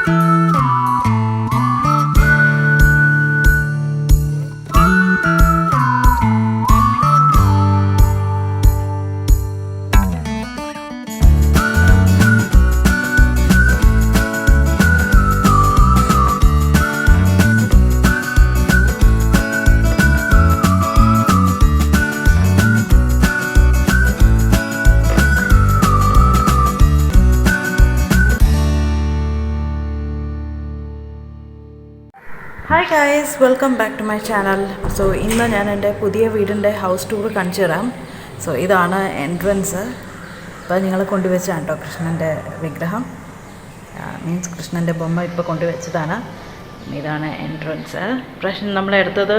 Hi guys, welcome back to my channel. So ഇന്ന് ഞാൻ എൻ്റെ പുതിയ വീടിൻ്റെ ഹൗസ് ടൂർ കാണിച്ചു തരാം. സോ ഇതാണ് എൻട്രൻസ്. ഇപ്പോൾ നിങ്ങൾ കൊണ്ടുവച്ചാണ് കേട്ടോ കൃഷ്ണൻ്റെ വിഗ്രഹം, മീൻസ് കൃഷ്ണൻ്റെ ബൊമ്മ ഇപ്പോൾ കൊണ്ടുവച്ചതാണ്. ഇതാണ് എൻട്രൻസ്. പ്രശ്നം നമ്മളെടുത്തത്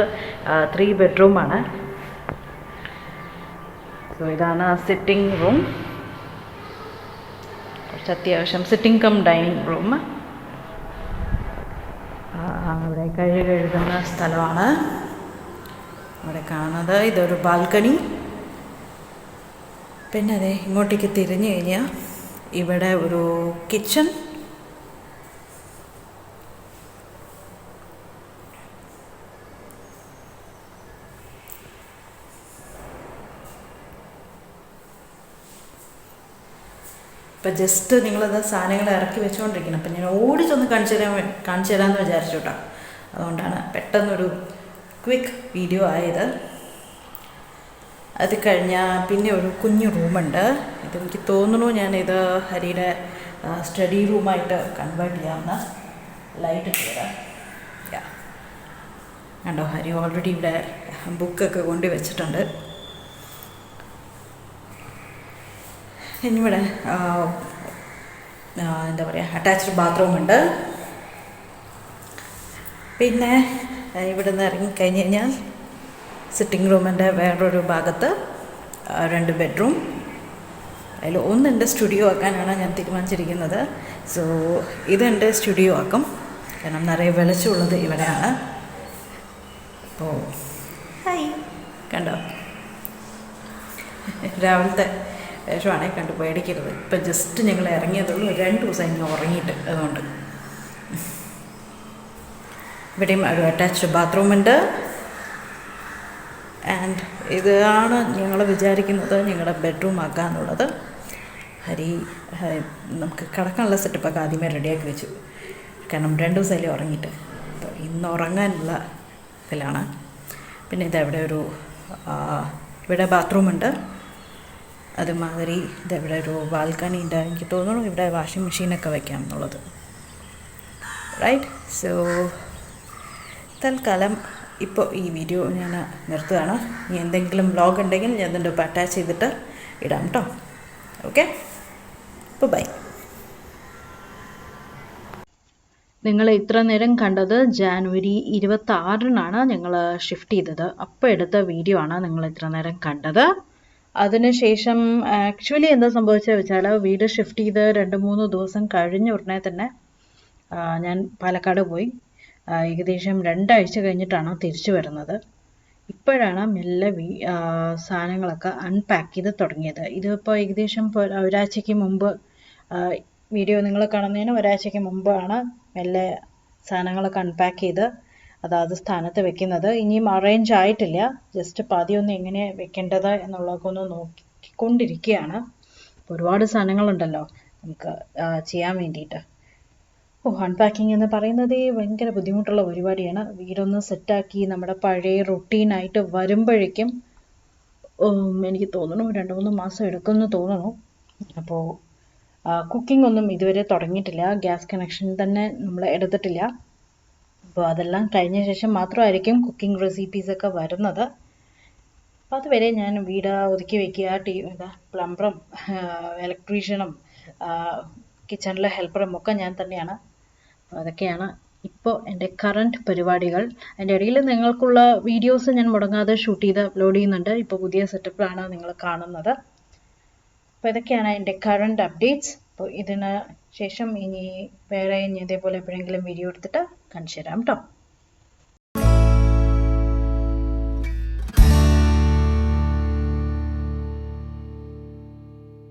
3 ബെഡ്റൂമാണ്. സോ ഇതാണ് സിറ്റിംഗ് റൂം, കുറച്ച് അത്യാവശ്യം സിറ്റിംഗ് കം ഡൈനിങ് റൂം. അവിടെ കഴുകുന്ന സ്ഥലമാണ് അവിടെ കാണുന്നത്. ഇതൊരു ബാൽക്കണി. പിന്നെ അതെ ഇങ്ങോട്ടേക്ക് തിരിഞ്ഞു കഴിഞ്ഞാൽ ഇവിടെ ഒരു കിച്ചൺ, ഇപ്പം ജസ്റ്റ് നിങ്ങളത് സാധനങ്ങൾ ഇറക്കി വെച്ചുകൊണ്ടിരിക്കണം. അപ്പം ഞാൻ ഓടിച്ചൊന്ന് കാണിച്ചു തരാമെന്ന് വിചാരിച്ചു കേട്ടോ. അതുകൊണ്ടാണ് പെട്ടെന്നൊരു ക്വിക്ക് വീഡിയോ ആയത്. അത് കഴിഞ്ഞാൽ പിന്നെ ഒരു കുഞ്ഞു റൂമുണ്ട്. ഇതെനിക്ക് തോന്നുന്നു ഞാനിത് ഹരിയുടെ സ്റ്റഡി റൂമായിട്ട് കൺവേർട്ട് ചെയ്യാവുന്ന. ലൈറ്റ് ഇട്ടുതരാം. കണ്ടോ, ഹരി ഓൾറെഡി ഇവിടെ ബുക്കൊക്കെ കൊണ്ട് വെച്ചിട്ടുണ്ട്. ഇനിയിവിടെ എന്താ പറയുക, അറ്റാച്ച്ഡ് ബാത്റൂമുണ്ട്. പിന്നെ ഇവിടെ നിന്ന് ഇറങ്ങിക്കഴിഞ്ഞ് കഴിഞ്ഞാൽ സിറ്റിംഗ് റൂമിൻ്റെ വേറൊരു ഭാഗത്ത് 2 ബെഡ്റൂം. അതിൽ ഒന്ന് എൻ്റെ സ്റ്റുഡിയോ ആക്കാനാണ് ഞാൻ തീരുമാനിച്ചിരിക്കുന്നത്. സോ ഇതെൻ്റെ സ്റ്റുഡിയോ ആക്കും, കാരണം നിറയെ വെളിച്ചമുള്ളത് ഇവിടെയാണ്. അപ്പോൾ ഹായ്, കണ്ടോ രാവിലത്തെ വേഷമാണേ, കണ്ടു പേടിക്കരുത്. ഇപ്പം ജസ്റ്റ് ഞങ്ങൾ ഇറങ്ങിയതുള്ളൂ, 2 ദിവസം ഇങ്ങനെ ഉറങ്ങിയിട്ട്. അതുകൊണ്ട് ഇവിടെയും ഒരു അറ്റാച്ച്ഡ് ബാത്റൂമുണ്ട്. ആൻഡ് ഇതാണ് ഞങ്ങൾ വിചാരിക്കുന്നത് ഞങ്ങളുടെ ബെഡ്റൂം ആക്കാന്നുള്ളത്. ഹരി നമുക്ക് കിടക്കാനുള്ള സെറ്റപ്പൊക്കെ ആദ്യമേ റെഡിയാക്കി വെച്ചു, കാരണം 2 ദിവസമല്ലേ ഉറങ്ങിയിട്ട്. അപ്പോൾ ഇന്ന് ഉറങ്ങാനുള്ള ഇതിലാണ്. പിന്നെ ഇതെവിടെ ഒരു ഇവിടെ ബാത്റൂമുണ്ട്. അതുമാതിരി ഇതെവിടെ ഒരു ബാൽക്കണി ഉണ്ട്. എനിക്ക് തോന്നുന്നു ഇവിടെ വാഷിംഗ് മെഷീനൊക്കെ വയ്ക്കാം എന്നുള്ളത്. റൈറ്റ്. സോ തൽക്കാലം ഇപ്പോൾ ഈ വീഡിയോ ഞാൻ നിർത്തുകയാണ്. ഇനി എന്തെങ്കിലും വ്ളോഗ് ഉണ്ടെങ്കിൽ ഞാൻ അതിൻ്റെ ഒപ്പം അറ്റാച്ച് ചെയ്തിട്ട് ഇടാം കേട്ടോ. ഓക്കെ, അപ്പോൾ ബൈ. നിങ്ങൾ ഇത്ര നേരം കണ്ടത് ജാനുവരി 26-നാണ് ഞങ്ങൾ ഷിഫ്റ്റ് ചെയ്തത്. അപ്പോൾ എടുത്ത വീഡിയോ ആണ് നിങ്ങൾ ഇത്ര നേരം കണ്ടത്. അതിനുശേഷം ആക്ച്വലി എന്താ സംഭവിച്ചത് വെച്ചാൽ, വീട് ഷിഫ്റ്റ് ചെയ്ത് 2-3 ദിവസം കഴിഞ്ഞ ഉടനെ തന്നെ ഞാൻ പാലക്കാട് പോയി. ഏകദേശം 2 ആഴ്ച കഴിഞ്ഞിട്ടാണ് തിരിച്ചു വരുന്നത്. ഇപ്പോഴാണ് മെല്ലെ സാധനങ്ങളൊക്കെ അൺപാക്ക് ചെയ്ത് തുടങ്ങിയത്. ഇതിപ്പോൾ ഏകദേശം ഒരാഴ്ചയ്ക്ക് മുമ്പ്, വീഡിയോ നിങ്ങൾ കാണുന്നതിന് ഒരാഴ്ചയ്ക്ക് മുമ്പാണ് മെല്ലെ സാധനങ്ങളൊക്കെ അൺപാക്ക് ചെയ്ത് അതാത് സ്ഥാനത്ത് വെക്കുന്നത്. ഇനിയും അറേഞ്ച് ആയിട്ടില്ല, ജസ്റ്റ് പതിയൊന്ന് എങ്ങനെ വെക്കേണ്ടത് എന്നുള്ളതൊക്കെ ഒന്ന് നോക്കിക്കൊണ്ടിരിക്കുകയാണ്. ഒരുപാട് സാധനങ്ങളുണ്ടല്ലോ നമുക്ക് ചെയ്യാൻ വേണ്ടിയിട്ട്. അൺപാക്കിംഗ് എന്ന് പറയുന്നത് ഭയങ്കര ബുദ്ധിമുട്ടുള്ള പരിപാടിയാണ്. വീടൊന്ന് സെറ്റാക്കി നമ്മുടെ പഴയ റൊട്ടീനായിട്ട് വരുമ്പോഴേക്കും എനിക്ക് തോന്നുന്നു 2-3 മാസം എടുക്കുമെന്ന് തോന്നുന്നു. അപ്പോൾ കുക്കിംഗ് ഒന്നും ഇതുവരെ തുടങ്ങിയിട്ടില്ല, ഗ്യാസ് കണക്ഷൻ തന്നെ നമ്മൾ എടുത്തിട്ടില്ല. അപ്പോൾ അതെല്ലാം കഴിഞ്ഞ ശേഷം മാത്രമായിരിക്കും കുക്കിംഗ് റെസിപ്പീസൊക്കെ വരുന്നത്. അപ്പോൾ അതുവരെ ഞാൻ വീട് ഒതുക്കി വയ്ക്കുക. പ്ലംബറും ഇലക്ട്രീഷ്യനും കിച്ചണിലെ ഹെൽപ്പറും ഒക്കെ ഞാൻ തന്നെയാണ്. അതൊക്കെയാണ് ഇപ്പോൾ എൻ്റെ കറൻറ്റ് പരിപാടികൾ. അതിൻ്റെ ഇടയിൽ നിങ്ങൾക്കുള്ള വീഡിയോസ് ഞാൻ മുടങ്ങാതെ ഷൂട്ട് ചെയ്ത് അപ്ലോഡ് ചെയ്യുന്നുണ്ട്. ഇപ്പോൾ പുതിയ സെറ്റപ്പിലാണ് നിങ്ങൾ കാണുന്നത്. അപ്പോൾ ഇതൊക്കെയാണ് എൻ്റെ കറൻറ്റ് അപ്ഡേറ്റ്സ്. അപ്പോൾ ഇതിന് ശേഷം ഇനി വേറെ ഇതേപോലെ എപ്പോഴെങ്കിലും വീഡിയോ എടുത്തിട്ട് കാണിച്ചു തരാം കേട്ടോ.